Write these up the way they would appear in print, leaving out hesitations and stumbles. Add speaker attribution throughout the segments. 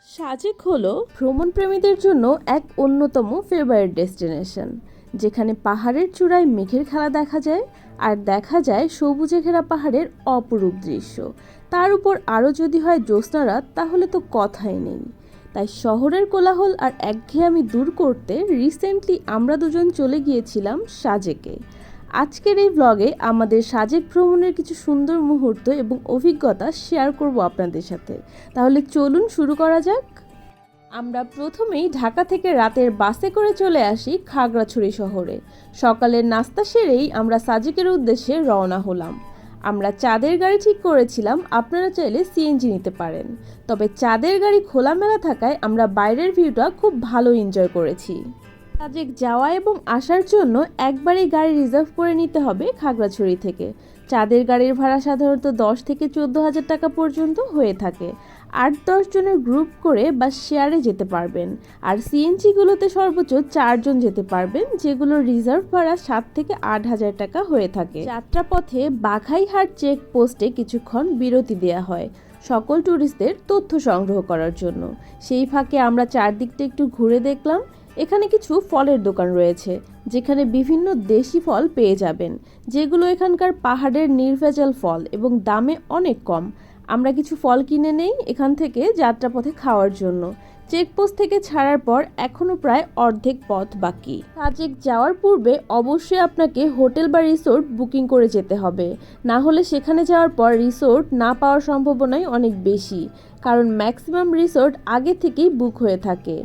Speaker 1: সাজেক হলো ভ্রমণপ্রেমীদের জন্য এক অন্যতম ফেভারিট ডেস্টিনেশন, যেখানে পাহাড়ের চূড়ায় মেঘের খেলা দেখা যায় আর দেখা যায় সবুজে ঘেরা পাহাড়ের অপরূপ দৃশ্য। তার উপর আরও যদি হয় জ্যোৎস্না রাত, তাহলে তো কথাই নেই। তাই শহরের কোলাহল আর একঘেয়েমি দূর করতে রিসেন্টলি আমরা দুজন চলে গিয়েছিলাম সাজেকে। আজকের এই ব্লগে আমাদের সাজেক ভ্রমণের কিছু সুন্দর মুহূর্ত এবং অভিজ্ঞতা শেয়ার করব আপনাদের সাথে। তাহলে চলুন শুরু করা যাক। আমরা প্রথমেই ঢাকা থেকে রাতের বাসে করে চলে আসি খাগড়াছড়ি শহরে। সকালের নাস্তা সেরেই আমরা সাজেকের উদ্দেশ্যে রওনা হলাম। আমরা চাঁদের গাড়ি ঠিক করেছিলাম, আপনারা চাইলে সিএনজি নিতে পারেন। তবে চাঁদের গাড়ি খোলামেলা থাকায় আমরা বাইরের ভিউটা খুব ভালো এনজয় করেছি। সাজেক যাওয়া এবং আসার জন্য একবারেই গাড়ি রিজার্ভ করে নিতে হবে খাগড়াছড়ি থেকে। চাঁদের গাড়ির ভাড়া সাধারণত 10 থেকে 14,000 টাকা পর্যন্ত হয়ে থাকে। 8-10 জনের গ্রুপ করে বা শেয়ারে যেতে পারবেন। আর সিএনজিগুলোতে সর্বোচ্চ 4 জন যেতে পারবেন, যেগুলোর রিজার্ভ ভাড়া 7 থেকে 8,000 টাকা হয়ে থাকে। যাত্রাপথে বাঘাইহাট চেক পোস্টে কিছুক্ষণ বিরতি দেওয়া হয় সকল ট্যুরিস্টদের তথ্য সংগ্রহ করার জন্য। সেই ফাঁকে আমরা চারদিকটা একটু ঘুরে দেখলাম। এখানে কিছু ফলের দোকান রয়েছে, যেখানে বিভিন্ন দেশি ফল পেয়ে যাবেন, যেগুলো এখানকার পাহাড়ের নির্ভেজাল ফল এবং দামে অনেক কম। আমরা কিছু ফল কিনে নেই এখান থেকে যাত্রাপথে খাওয়ার জন্য। চেকপোস্ট থেকে ছাড়ার পর এখনও প্রায় অর্ধেক পথ বাকি। সাজেক যাওয়ার পূর্বে অবশ্যই আপনাকে হোটেল বা রিসোর্ট বুকিং করে যেতে হবে, না হলে সেখানে যাওয়ার পর রিসোর্ট না পাওয়ার সম্ভাবনাই অনেক বেশি, কারণ ম্যাক্সিমাম রিসোর্ট আগে থেকেই বুক হয়ে থাকে।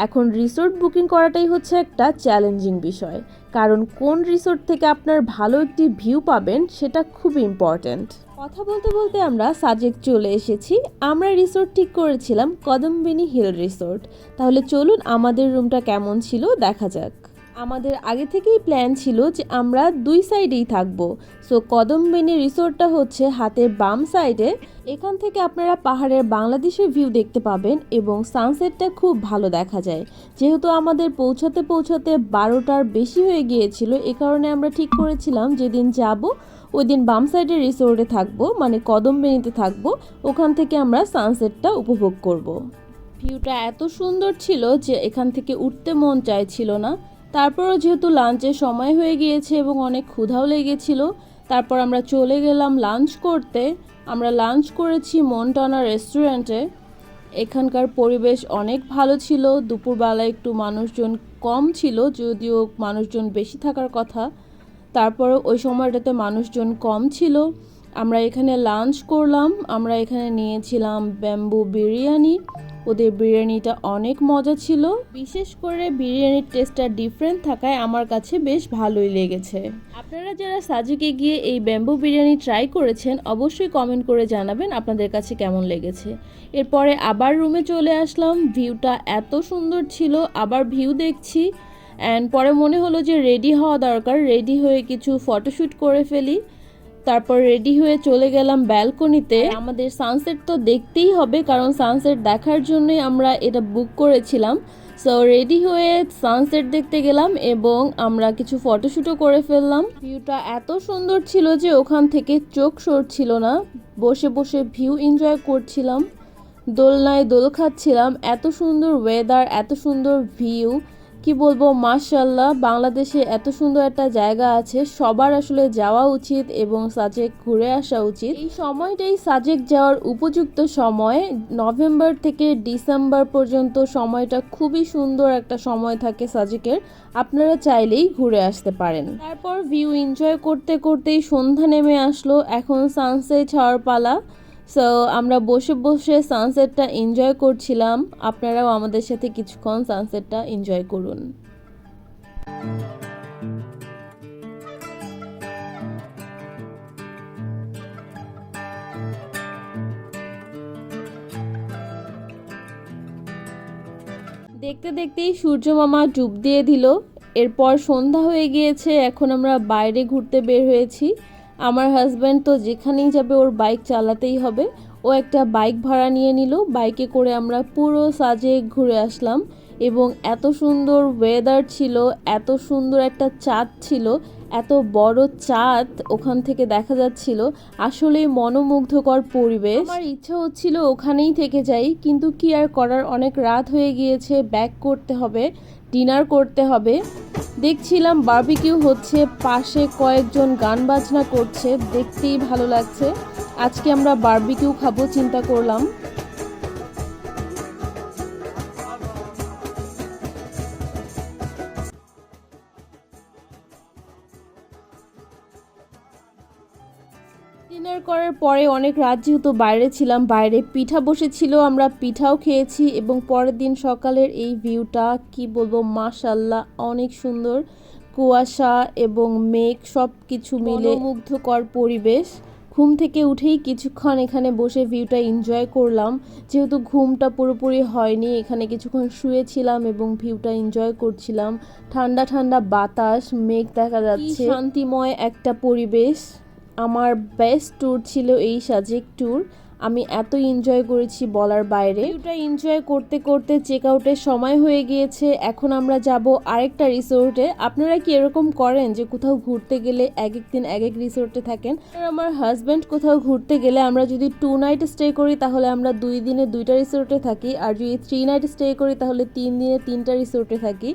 Speaker 1: এখন রিসোর্ট বুকিং করাটাই হচ্ছে একটা চ্যালেঞ্জিং বিষয়, কারণ কোন রিসোর্ট থেকে আপনার ভালো একটি ভিউ পাবেন সেটা খুব ইম্পর্ট্যান্ট। কথা বলতে বলতে আমরা সাজেক চলে এসেছি। আমরা রিসোর্ট ঠিক করেছিলাম কদমবেনি হিল রিসোর্ট। তাহলে চলুন আমাদের রুমটা কেমন ছিল দেখা যাক। আমাদের আগে থেকেই প্ল্যান ছিল যে আমরা দুই সাইডেই থাকবো। সো কদমবেনি রিসোর্টটা হচ্ছে হাতের বাম সাইডে। এখান থেকে আপনারা পাহাড়ের বাংলাদেশের ভিউ দেখতে পাবেন এবং সানসেটটা খুব ভালো দেখা যায়। যেহেতু আমাদের পৌঁছাতে পৌঁছাতে 12টার বেশি হয়ে গিয়েছিল, এ কারণে আমরা ঠিক করেছিলাম যেদিন যাব ওই দিন বাম সাইডের রিসোর্টে থাকবো, মানে কদমবেনিতে থাকবো। ওখান থেকে আমরা সানসেটটা উপভোগ করব। ভিউটা এত সুন্দর ছিল যে এখান থেকে উঠতে মন চাইছিল না। তারপরও যেহেতু লাঞ্চের সময় হয়ে গিয়েছে এবং অনেক ক্ষুধাও লেগেছিল, তারপর আমরা চলে গেলাম লাঞ্চ করতে। আমরা লাঞ্চ করেছি মনটানা রেস্টুরেন্টে। এখানকার পরিবেশ অনেক ভালো ছিল। দুপুরবেলা একটু মানুষজন কম ছিল, যদিও মানুষজন বেশি থাকার কথা, তারপরও ওই সময়টাতে মানুষজন কম ছিল। আমরা এখানে লাঞ্চ করলাম। আমরা এখানে নিয়েছিলাম ব্যাম্বু বিরিয়ানি। ওদের বিরিয়ানিটা অনেক মজা ছিল, বিশেষ করে বিরিয়ানির টেস্টটা ডিফারেন্ট থাকায় আমার কাছে বেশ ভালোই লেগেছে। আপনারা যারা সাজেকে গিয়ে এই ব্যাম্বু বিরিয়ানি ট্রাই করেছেন অবশ্যই কমেন্ট করে জানাবেন আপনাদের কাছে কেমন লেগেছে। এরপরে আবার রুমে চলে আসলাম। ভিউটা এত সুন্দর ছিল, আবার ভিউ দেখছি অ্যান্ড পরে মনে হলো যে রেডি হওয়া দরকার। রেডি হয়ে কিছু ফটোশ্যুট করে ফেলি। তারপর রেডি হয়ে চলে গেলাম ব্যালকনিতে। আমাদের সানসেট তো দেখতেই হবে, কারণ সানসেট দেখার জন্যই আমরা এটা বুক করেছিলাম। সো রেডি হয়ে সানসেট দেখতে গেলাম এবং আমরা কিছু ফটোশ্যুটও করে ফেললাম। ভিউটা এত সুন্দর ছিল যে ওখান থেকে চোখ সরছিল না। বসে বসে ভিউ এনজয় করছিলাম, দোলনায় দোল খাচ্ছিলাম। এত সুন্দর ওয়েদার, এত সুন্দর ভিউ, কি বলবো, মাশাআল্লাহ। বাংলাদেশে এত সুন্দর একটা জায়গা আছে, সবার আসলে যাওয়া উচিত এবং সাজেক ঘুরে আসা উচিত। এই সময়টাই সাজেক যাওয়ার উপযুক্ত সময়। নভেম্বর থেকে ডিসেম্বর পর্যন্ত সময়টা খুবই সুন্দর একটা সময় থাকে সাজেকের। আপনারা চাইলেই ঘুরে আসতে পারেন। তারপর ভিউ এনজয় করতে করতেই সন্ধ্যা নেমে আসলো। এখন সানসেট হওয়ার পালা। সো আমরা বসে বসে সানসেটটা এনজয় করছিলাম। আপনারাও আমাদের সাথে কিছুক্ষণ সানসেটটা এনজয় করুন। দেখতে দেখতেই সূর্য মামা ডুব দিয়ে দিল। এরপর সন্ধ্যা হয়ে গিয়েছে, এখন আমরা বাইরে ঘুরতে বের হয়েছি। আমার হাজব্যান্ড তো যেখানেই যাবে ওর বাইক চালাতেই হবে। ও একটা বাইক ভাড়া নিয়ে নিল। বাইকে করে আমরা পুরো সাজেক ঘুরে আসলাম এবং এত সুন্দর ওয়েদার ছিল, এত সুন্দর একটা চাঁদ ছিল। এত বড় চাঁদ ওখান থেকে দেখা যাচ্ছিল, আসলেই মনোমুগ্ধকর পরিবেশ। আমার ইচ্ছা হচ্ছিল ওখানেই থেকে যাই, কিন্তু কি আর করার, অনেক রাত হয়ে গিয়েছে, ব্যাক করতে হবে, ডিনার করতে হবে। দেখছিলাম বারবিকিউ হচ্ছে, পাশে কয়েকজন গান বাজনা করছে, দেখতেই ভালো লাগছে। আজকে আমরা বারবিকিউ খাবো চিন্তা করলাম। ডিনার করার পরে অনেক রাত যেহেতু বাইরে ছিলাম, বাইরে পিঠা বসেছিল, আমরা পিঠাও খেয়েছি। এবং পরের দিন সকালের এই ভিউটা কি বলবো, মাশাআল্লাহ অনেক সুন্দর, কুয়াশা এবং মেঘ সব কিছু মিলে মুগ্ধকর পরিবেশ। ঘুম থেকে উঠেই কিছুক্ষণ এখানে বসে ভিউটা এনজয় করলাম, যেহেতু ঘুমটা পুরোপুরি হয়নি, এখানে কিছুক্ষণ শুয়েছিলাম এবং ভিউটা এনজয় করছিলাম। ঠান্ডা ঠান্ডা বাতাস, মেঘ দেখা যাচ্ছে, শান্তিময় একটা পরিবেশ। আমার বেস্ট ট্যুর ছিল এই সাজেক ট্যুর, আমি এত এনজয় করেছি বলার বাইরে। ভিউটা এনজয় করতে করতে চেক আউটের সময় হয়ে গিয়েছে, এখন আমরা যাব আরেকটা রিসোর্টে। আপনারা কি এরকম করেন যে কোথাও ঘুরতে গেলে এক এক দিন এক এক রিসোর্টে থাকেন? আর আমার হাজব্যান্ড কোথাও ঘুরতে গেলে আমরা যদি 2 নাইট স্টে করি তাহলে আমরা 2 দিনে 2টা রিসোর্টে থাকি, আর যদি 3 নাইট স্টে করি তাহলে 3 দিনে 3টা রিসোর্টে থাকি।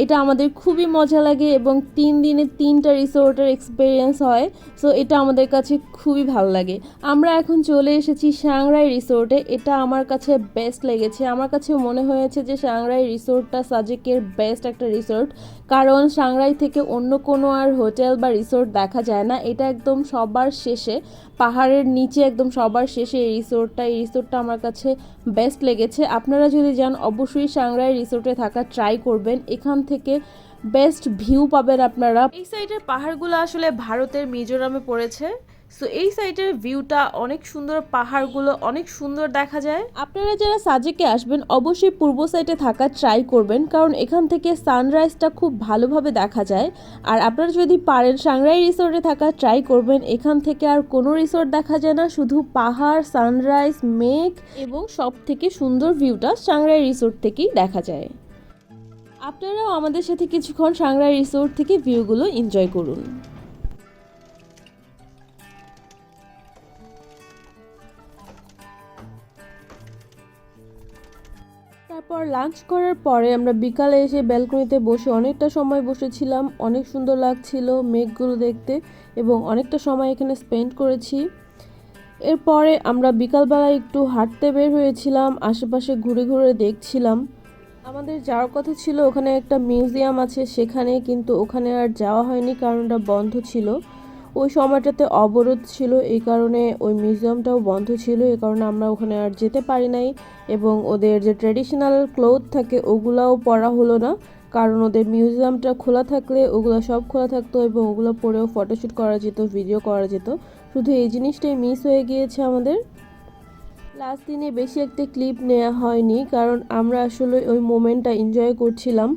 Speaker 1: এটা আমাদের খুবই মজা লাগে এবং 3 দিনে 3টা রিসোর্টের এক্সপিরিয়েন্স হয়, সো এটা আমাদের কাছে খুবই ভালো লাগে। আমরা এখন চলে এসেছি সাংরাই রিসোর্টে। এটা আমার কাছে বেস্ট লেগেছে, আমার কাছে মনে হয়েছে যে সাংরাই রিসোর্টটা সাজেকের বেস্ট একটা রিসোর্ট, কারণ সাংরাই থেকে অন্য কোনো আর হোটেল বা রিসোর্ট দেখা যায় না। এটা একদম সবার শেষে, পাহাড়ের নিচে একদম সবার শেষে এই রিসোর্টটা আমার কাছে বেস্ট লেগেছে। আপনারা যদি যান অবশ্যই সাংরাই রিসোর্টে থাকা ট্রাই করবেন, এখান থেকে বেস্ট ভিউ পাবেন আপনারা। এই সাইডের পাহাড়গুলো আসলে ভারতের মিজোরামে পড়েছে, সো এই সাইডের ভিউটা অনেক সুন্দর, পাহাড়গুলো অনেক সুন্দর দেখা যায়। আপনারা যারা সাজেকে আসবেন অবশ্যই পূর্ব সাইডে থাকা ট্রাই করবেন, কারণ এখান থেকে সানরাইজটা খুব ভালোভাবে দেখা যায়। আর আপনারা যদি পারেন সাংরাই রিসোর্টে থাকা ট্রাই করবেন, এখান থেকে আর কোনো রিসোর্ট দেখা যায় না, শুধু পাহাড়, সানরাইজ, মেঘ এবং সব থেকে সুন্দর ভিউটা সাংরাই রিসোর্ট থেকেই দেখা যায়। আপনারাও আমাদের সাথে কিছুক্ষণ সাংরাই রিসোর্ট থেকে ভিউগুলো এনজয় করুন। তারপর লাঞ্চ করার পরে আমরা বিকালে এসে ব্যালকনিতে বসে অনেকটা সময় বসেছিলাম, অনেক সুন্দর লাগছিল মেঘগুলো দেখতে এবং অনেকটা সময় এখানে স্পেন্ড করেছি। এরপরে আমরা বিকালবেলায় একটু হাঁটতে বের হয়েছিলাম, আশেপাশে ঘুরে ঘুরে দেখছিলাম। আমাদের যাওয়ার কথা ছিল ওখানে একটা মিউজিয়াম আছে সেখানে, কিন্তু ওখানে আর যাওয়া হয়নি কারণ ওটা বন্ধ ছিল। ওই সময়টাতে অবরোধ ছিল, এই কারণে ওই মিউজিয়ামটাও বন্ধ ছিল, এই কারণে আমরা ওখানে আর যেতে পারি নাই। এবং ওদের যে ট্র্যাডিশনাল ক্লোথ থাকে ওগুলাও পরা হলো না, কারণ ওদের মিউজিয়ামটা খোলা থাকলে ওগুলো সব খোলা থাকতো এবং ওগুলো পরেও ফটোশ্যুট করা যেত, ভিডিও করা যেত। শুধু এই জিনিসটাই মিস হয়ে গিয়েছে আমাদের। লাস্ট দিনে বেশি একটা ক্লিপ নেওয়া হয়নি, কারণ আমরা আসলে ওই মোমেন্টটা এনজয় করছিলাম।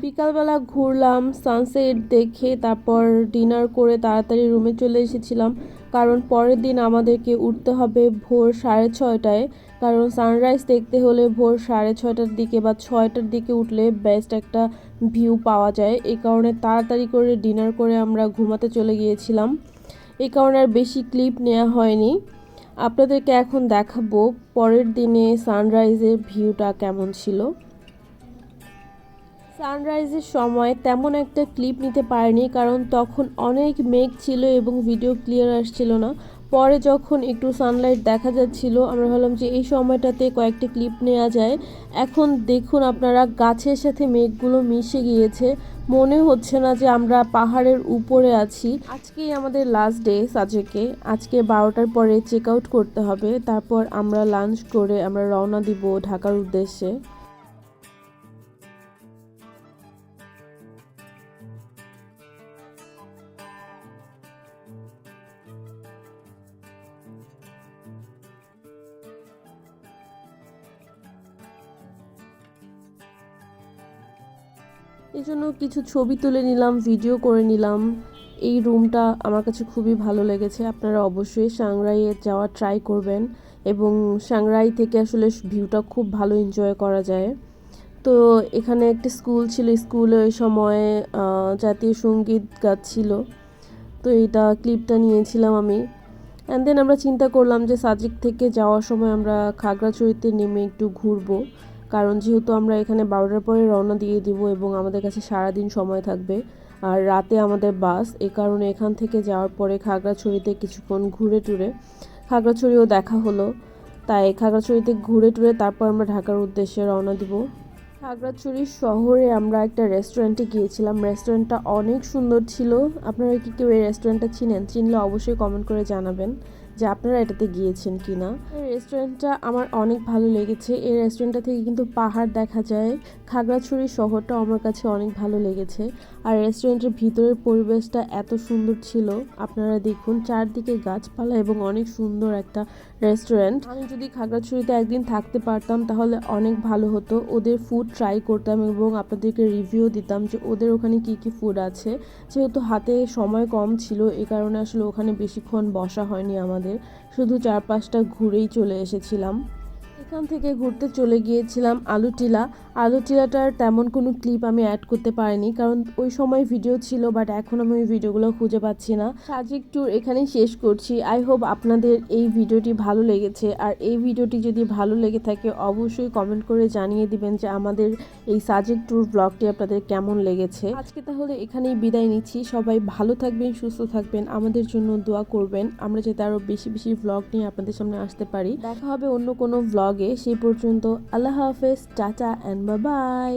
Speaker 1: বিকালবেলা ঘুরলাম, সানসেট দেখে তারপর ডিনার করে তাড়াতাড়ি রুমে চলে এসেছিলাম, কারণ পরের দিন আমাদেরকে উঠতে হবে ভোর 6:30টায়, কারণ সানরাইজ দেখতে হলে ভোর 6:30টার দিকে বা 6টার দিকে উঠলে বেস্ট একটা ভিউ পাওয়া যায়। এই কারণে তাড়াতাড়ি করে ডিনার করে আমরা ঘুমাতে চলে গিয়েছিলাম, এই কারণে আর বেশি ক্লিপ নেওয়া হয়নি। আপনাদেরকে এখন দেখাবো পরের দিনে সানরাইজের ভিউটা কেমন ছিল। সানরাইজের সময় তেমন একটা ক্লিপ নিতে পারিনি, কারণ তখন অনেক মেঘ ছিল এবং ভিডিও ক্লিয়ার আসছিল না। পরে যখন একটু সানলাইট দেখা যাচ্ছিল আমরা ভাবলাম যে এই সময়টাতে কয়েকটি ক্লিপ নেওয়া যায়। এখন দেখুন আপনারা, গাছের সাথে মেঘগুলো মিশে গিয়েছে, মনে হচ্ছে না যে আমরা পাহাড়ের উপরে আছি। আজকেই আমাদের লাস্ট ডে সাজেকে, আজকে 12টার পরে চেক আউট করতে হবে, তারপর আমরা লাঞ্চ করে আমরা রওনা দিব ঢাকার উদ্দেশ্যে। এই জন্য কিছু ছবি তুলে নিলাম, ভিডিও করে নিলাম। এই রুমটা আমার কাছে খুবই ভালো লেগেছে, আপনারা অবশ্যই সাংরাইয়ে যাওয়া ট্রাই করবেন এবং সাংরাই থেকে আসলে ভিউটা খুব ভালো এনজয় করা যায়। তো এখানে একটা স্কুল ছিল, স্কুলে ওই সময় জাতীয় সঙ্গীত গাচ্ছিল, তো এটা ক্লিপটা নিয়েছিলাম আমি। অ্যান্ড দেন আমরা চিন্তা করলাম যে সাজেক থেকে যাওয়ার সময় আমরা খাগড়াছড়িতে নেমে একটু ঘুরবো, কারণ যেহেতু আমরা এখানে 12টার পরে রওনা দিয়ে দিব এবং আমাদের কাছে সারাদিন সময় থাকবে আর রাতে আমাদের বাস, এ কারণে এখান থেকে যাওয়ার পরে খাগড়াছড়িতে কিছুক্ষণ ঘুরে টুরে খাগড়াছড়িও দেখা হলো। তাই খাগড়াছড়িতে ঘুরে টুরে তারপর আমরা ঢাকার উদ্দেশ্যে রওনা দিব। খাগড়াছড়ি শহরে আমরা একটা রেস্টুরেন্টে গিয়েছিলাম, রেস্টুরেন্টটা অনেক সুন্দর ছিল। আপনারা কি কেউ এই রেস্টুরেন্টটা চিনেন? চিনলে অবশ্যই কমেন্ট করে জানাবেন যে আপনারা এটাতে গিয়েছেন কিনা। এই রেস্টুরেন্টটা আমার অনেক ভালো লেগেছে। এই রেস্টুরেন্টটা থেকে কিন্তু পাহাড় দেখা যায়। খাগড়াছড়ি শহরটা আমার কাছে অনেক ভালো লেগেছে। আর রেস্টুরেন্টের ভিতরের পরিবেশটা এত সুন্দর ছিল, আপনারা দেখুন চারদিকে গাছপালা এবং অনেক সুন্দর একটা রেস্টুরেন্ট। আমি যদি খাগড়াছড়িতে একদিন থাকতে পারতাম তাহলে অনেক ভালো হতো। ওদের ফুড ট্রাই করতাম এবং আপনাদেরকে রিভিউ দিতাম যে ওদের ওখানে কি কি ফুড আছে। যেহেতু হাতে সময় কম ছিল, এই কারণে আসলে ওখানে বেশিক্ষণ বসা হয়নি আমাদের, শুধু 4-5টা ঘুরেই চলে এসেছিলাম। এখান থেকে ঘুরতে চলে গিয়েছিলাম আলুটিলা। আলুটিলাটার তেমন কোনো ক্লিপ আমি অ্যাড করতে পারিনি, কারণ ওই সময় ভিডিও ছিল, বাট এখন আমি ওই ভিডিওগুলো খুঁজে পাচ্ছি না। সাজেক ট্যুর এখানেই শেষ করছি। আই হোপ আপনাদের এই ভিডিওটি ভালো লেগেছে, আর এই ভিডিওটি যদি ভালো লেগে থাকে অবশ্যই কমেন্ট করে জানিয়ে দিবেন যে আমাদের এই সাজেক ট্যুর ব্লগটি আপনাদের কেমন লেগেছে। আজকে তাহলে এখানেই বিদায় নিচ্ছি। সবাই ভালো থাকবেন, সুস্থ থাকবেন, আমাদের জন্য দোয়া করবেন, আমরা যাতে আরও বেশি বেশি ভ্লগ নিয়ে আপনাদের সামনে আসতে পারি। দেখা হবে অন্য কোনো ভ্লগে। সেই পর্যন্ত আল্লাহ হাফেজ, টাটা অ্যান্ড বাই বাই।